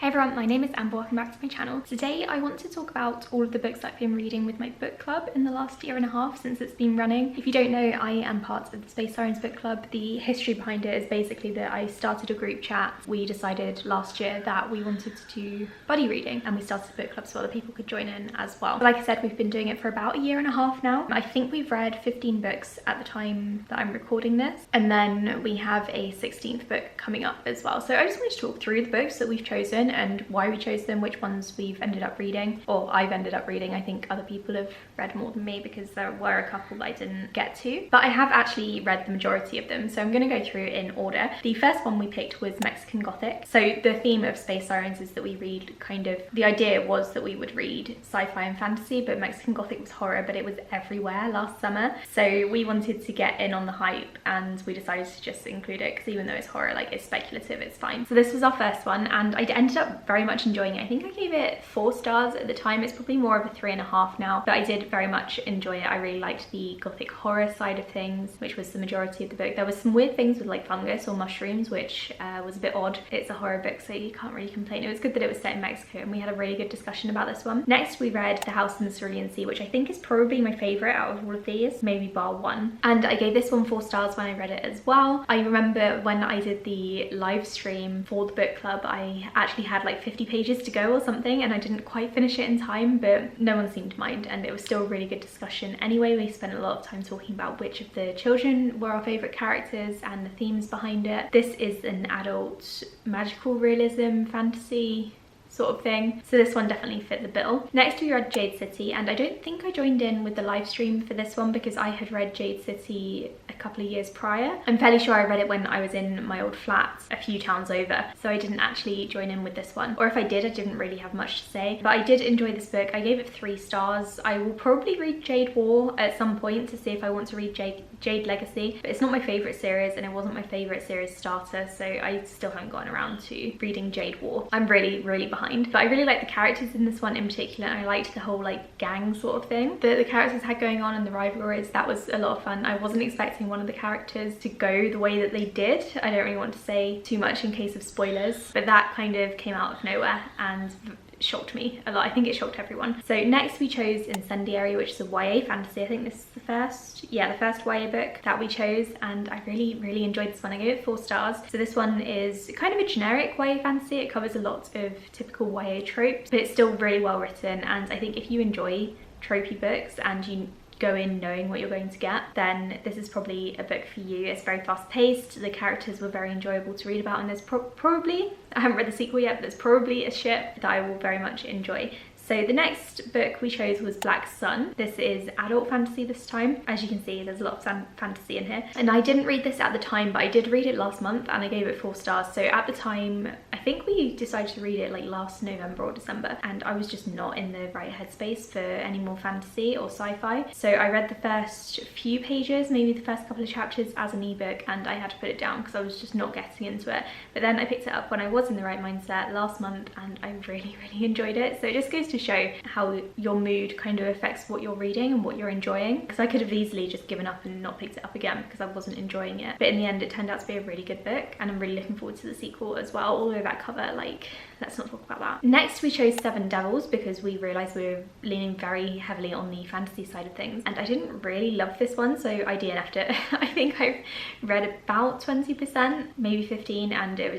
everyone, my name is Amber, welcome back to my channel. Today I want to talk about all of the books that I've been reading with my book club in the last year and a half since it's been running. If you don't know, I am part of the Space Sirens book club. The history behind it is basically that I started a group chat. We decided last year that we wanted to do buddy reading and we started a book club so other people could join in as well. But like I said, we've been doing it for about a year and a half now. I think we've read 15 books at the time that I'm recording this, and then we have a 16th book coming up as well. So I just wanted to talk through the books that we've chosen and why we chose them, which ones we've ended up reading, or I've ended up reading. I think other people have read more than me because there were a couple that I didn't get to, but I have actually read the majority of them, so I'm going to go through in order. The first one we picked was Mexican Gothic. So the theme of Space Sirens is that we read the idea was that we would read sci-fi and fantasy, but Mexican Gothic was horror, but it was everywhere last summer, so we wanted to get in on the hype and we decided to just include it because even though it's horror, like, it's speculative, it's fine. So this was our first one and I ended up very much enjoying it. I think I gave it 4 stars at the time. It's probably more of a 3.5 now, but I did very much enjoy it. I really liked the gothic horror side of things, which was the majority of the book. There was some weird things with like fungus or mushrooms, which was a bit odd. It's a horror book, so you can't really complain. It was good that it was set in Mexico and we had a really good discussion about this one. Next we read The House in the Cerulean Sea, which I think is probably my favourite out of all of these, maybe bar one. And I gave this one 4 stars when I read it as well. I remember when I did the live stream for the book club, I actually had like 50 pages to go or something and I didn't quite finish it in time, but no one seemed to mind and it was still a really good discussion. Anyway, we spent a lot of time talking about which of the children were our favourite characters and the themes behind it. This is an adult magical realism fantasy sort of thing, so this one definitely fit the bill. Next we read Jade City, and I don't think I joined in with the live stream for this one because I had read Jade City a couple of years prior. I'm fairly sure I read it when I was in my old flat a few towns over, so I didn't actually join in with this one, or if I did, I didn't really have much to say. But I did enjoy this book. I gave it 3 stars. I will probably read Jade War at some point to see if I want to read Jade Legacy, but it's not my favourite series and it wasn't my favourite series starter, so I still haven't gotten around to reading Jade War. I'm really behind. But I really like the characters in this one in particular, and I liked the whole like gang sort of thing that the characters had going on and the rivalries. That was a lot of fun. I wasn't expecting one of the characters to go the way that they did. I don't really want to say too much in case of spoilers, but that kind of came out of nowhere and shocked me a lot. I think it shocked everyone. So next we chose Incendiary, which is a YA fantasy. I think this is the first YA book that we chose, and I really enjoyed this one. I gave it 4 stars. So this one is kind of a generic YA fantasy. It covers a lot of typical YA tropes, but it's still really well written, and I think if you enjoy tropey books and you go in knowing what you're going to get, then this is probably a book for you. It's very fast paced, the characters were very enjoyable to read about, and there's probably, I haven't read the sequel yet, but there's probably a ship that I will very much enjoy. So the next book we chose was Black Sun. This is adult fantasy this time. As you can see, there's a lot of fantasy in here. And I didn't read this at the time, but I did read it last month and I gave it 4 stars. So at the time, I think we decided to read it like last November or December, and I was just not in the right headspace for any more fantasy or sci-fi. So I read the first few pages, maybe the first couple of chapters as an ebook, and I had to put it down because I was just not getting into it. But then I picked it up when I was in the right mindset last month and I really enjoyed it. So it just goes to show how your mood kind of affects what you're reading and what you're enjoying, because I could have easily just given up and not picked it up again because I wasn't enjoying it. But in the end it turned out to be a really good book, and I'm really looking forward to the sequel as well, although that cover, like, let's not talk about that. Next we chose Seven Devils because we realised we were leaning very heavily on the fantasy side of things, and I didn't really love this one, so I DNF'd it. I think I read about 20%, maybe 15, and it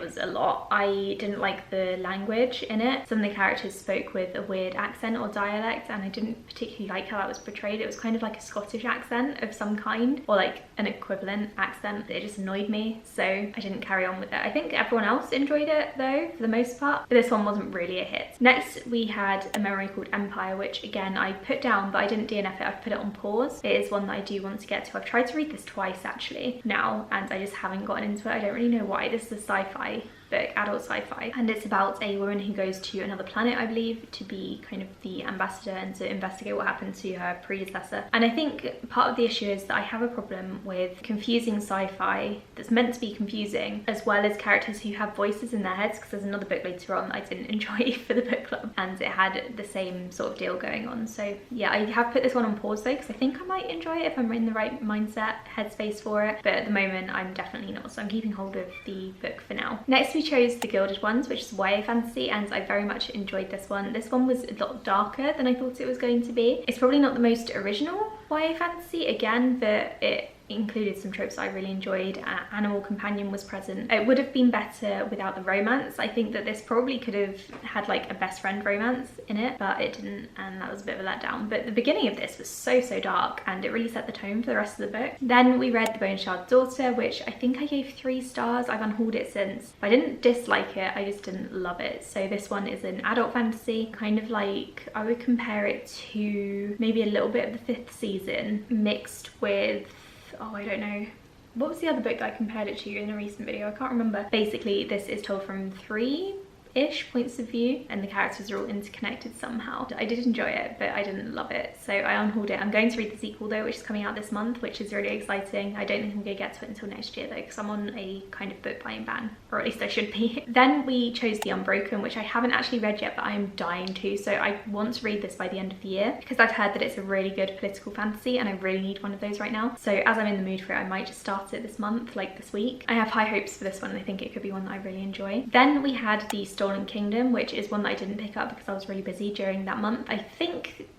was a lot. I didn't like the language in it. Some of the characters spoke with a weird accent or dialect, and I didn't particularly like how that was portrayed. It was kind of like a Scottish accent of some kind, or like an equivalent accent. It just annoyed me, so I didn't carry on with it. I think everyone else enjoyed it though, for the most part, but this one wasn't really a hit. Next we had A Memory Called Empire, which again I put down, but I didn't DNF it. I've put it on pause. It is one that I do want to get to. I've tried to read this twice actually now, and I just haven't gotten into it. I don't really know why. This is a sci-fi book, adult sci-fi, and it's about a woman who goes to another planet, I believe, to be kind of the ambassador and to investigate what happened to her predecessor. And I think part of the issue is that I have a problem with confusing sci-fi that's meant to be confusing, as well as characters who have voices in their heads, because there's another book later on that I didn't enjoy for the book club and it had the same sort of deal going on. So yeah, I have put this one on pause though, because I think I might enjoy it if I'm in the right mindset, headspace for it, but at the moment I'm definitely not, so I'm keeping hold of the book for now. Next we chose The Gilded Ones, which is YA fantasy, and I very much enjoyed this one. This one was a lot darker than I thought it was going to be. It's probably not the most original YA fantasy again, but it included some tropes I really enjoyed. Animal companion was present. It would have been better without the romance. I think that this probably could have had like a best friend romance in it, but it didn't, and that was a bit of a letdown. But the beginning of this was so dark, and it really set the tone for the rest of the book. Then we read The Bone Shard Daughter, which I think I gave 3 stars. I've unhauled it since. I didn't dislike it, I just didn't love it. So this one is an adult fantasy, kind of like, I would compare it to maybe a little bit of the 5th season mixed with, oh, I don't know, what was the other book that I compared it to in a recent video? I can't remember. Basically, this is told from 3-ish points of view, and the characters are all interconnected somehow. I did enjoy it, but I didn't love it, so I unhauled it. I'm going to read the sequel though, which is coming out this month, which is really exciting. I don't think I'm going to get to it until next year though, because I'm on a kind of book buying ban, or at least I should be. Then we chose The Unbroken, which I haven't actually read yet, but I am dying to, so I want to read this by the end of the year, because I've heard that it's a really good political fantasy, and I really need one of those right now. So as I'm in the mood for it, I might just start it this month, like this week. I have high hopes for this one, and I think it could be one that I really enjoy. Then we had The Stolen Kingdom, which is one that I didn't pick up because I was really busy during that month.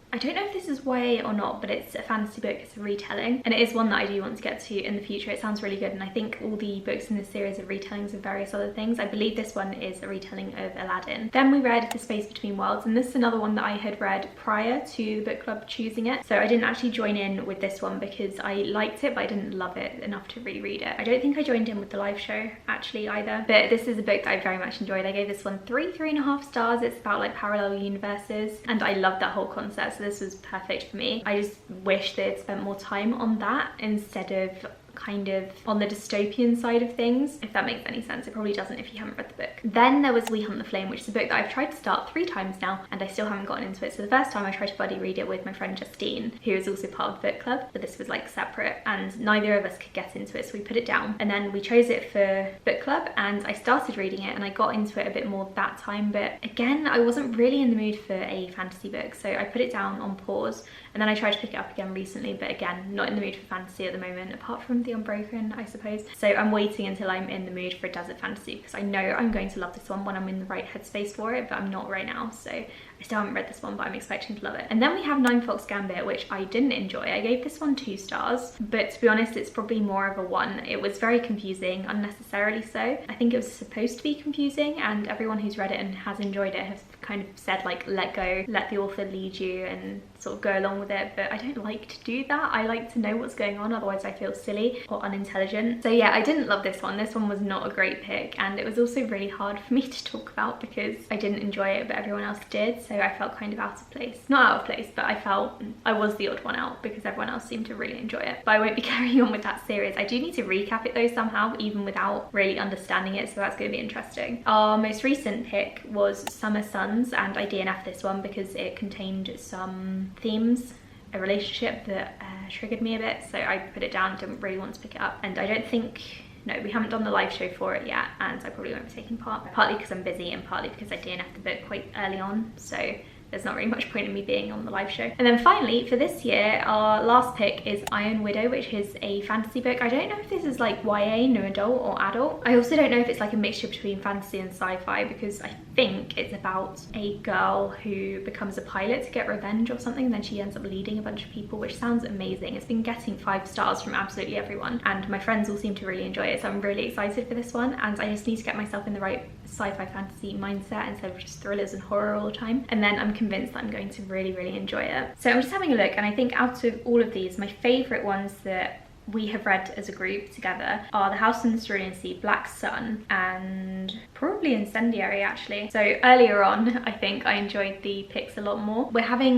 I don't know if this is YA or not, but it's a fantasy book, it's a retelling, and it is one that I do want to get to in the future. It sounds really good, and I think all the books in this series are retellings of various other things. I believe this one is a retelling of Aladdin. Then we read The Space Between Worlds, and this is another one that I had read prior to the book club choosing it, so I didn't actually join in with this one because I liked it, but I didn't love it enough to reread it. I don't think I joined in with the live show actually either, but this is a book that I very much enjoyed. I gave this one 3.5 stars. It's about like parallel universes, and I love that whole concept, so this was perfect for me. I just wish they'd spent more time on that instead of kind of on the dystopian side of things, if that makes any sense. It probably doesn't if you haven't read the book. Then there was We Hunt the Flame, which is a book that I've tried to start 3 times now, and I still haven't gotten into it. So the first time I tried to buddy read it with my friend Justine, who is also part of the book club, but this was like separate, and neither of us could get into it, so we put it down. And then we chose it for book club, and I started reading it, and I got into it a bit more that time, but again, I wasn't really in the mood for a fantasy book, so I put it down on pause, and then I tried to pick it up again recently, but again, not in the mood for fantasy at the moment, apart from The Unbroken, I suppose. So I'm waiting until I'm in the mood for a desert fantasy, because I know I'm going to love this one when I'm in the right headspace for it, but I'm not right now, so I still haven't read this one, but I'm expecting to love it. And then we have Nine Fox Gambit, which I didn't enjoy. I gave this one 2 stars, but to be honest, it's probably more of a 1. It was very confusing, unnecessarily so. I think it was supposed to be confusing, and everyone who's read it and has enjoyed it has kind of said like, let go, let the author lead you and sort of go along with it, but I don't like to do that. I like to know what's going on, otherwise I feel silly or unintelligent. So yeah, I didn't love this one. This one was not a great pick, and it was also really hard for me to talk about because I didn't enjoy it, but everyone else did, so I felt kind of out of place. Not out of place, but I felt I was the odd one out because everyone else seemed to really enjoy it. But I won't be carrying on with that series. I do need to recap it though somehow, even without really understanding it, so that's going to be interesting. Our most recent pick was Summer Suns, and I DNF'd this one because it contained some themes, a relationship that triggered me a bit, so I put it down, didn't really want to pick it up, and I don't think, no, we haven't done the live show for it yet, and I probably won't be taking part, partly because I'm busy and partly because I DNF'd the book quite early on, so there's not really much point in me being on the live show. And then finally, for this year, our last pick is Iron Widow, which is a fantasy book. I don't know if this is like YA, no adult, or adult. I also don't know if it's like a mixture between fantasy and sci-fi, because I think it's about a girl who becomes a pilot to get revenge or something, and then she ends up leading a bunch of people, which sounds amazing. It's been getting 5 stars from absolutely everyone, and my friends all seem to really enjoy it, so I'm really excited for this one, and I just need to get myself in the right sci-fi fantasy mindset instead of just thrillers and horror all the time, and then I'm convinced that I'm going to really enjoy it. So I'm just having a look, and I think out of all of these, my favourite ones that we have read as a group together are The House in the Cerulean Sea, Black Sun, and probably Incendiary actually. So earlier on, I think I enjoyed the picks a lot more. We're having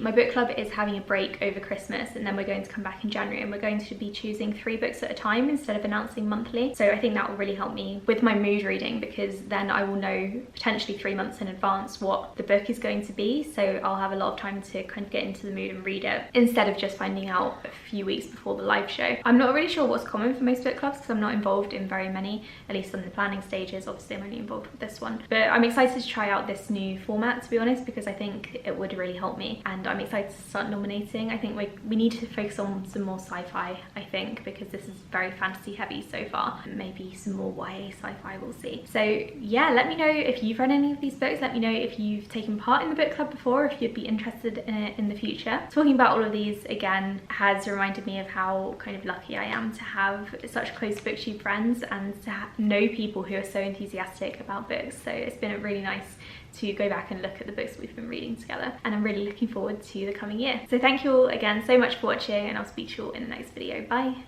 my book club is having a break over Christmas, and then we're going to come back in January, and we're going to be choosing 3 books at a time instead of announcing monthly. So I think that will really help me with my mood reading, because then I will know potentially 3 months in advance what the book is going to be, so I'll have a lot of time to kind of get into the mood and read it, instead of just finding out a few weeks before the live show. So I'm not really sure what's common for most book clubs because I'm not involved in very many, at least on the planning stages. Obviously I'm only involved with this one, but I'm excited to try out this new format, to be honest, because I think it would really help me, and I'm excited to start nominating. I think we need to focus on some more sci-fi, I think, because this is very fantasy heavy so far. Maybe some more YA sci-fi, we'll see. So yeah, let me know if you've read any of these books. Let me know if you've taken part in the book club before, if you'd be interested in it in the future. Talking about all of these again has reminded me of how kind of lucky I am to have such close booktube friends and to know people who are so enthusiastic about books. So it's been really nice to go back and look at the books we've been reading together, and I'm really looking forward to the coming year. So thank you all again so much for watching, and I'll speak to you all in the next video. Bye!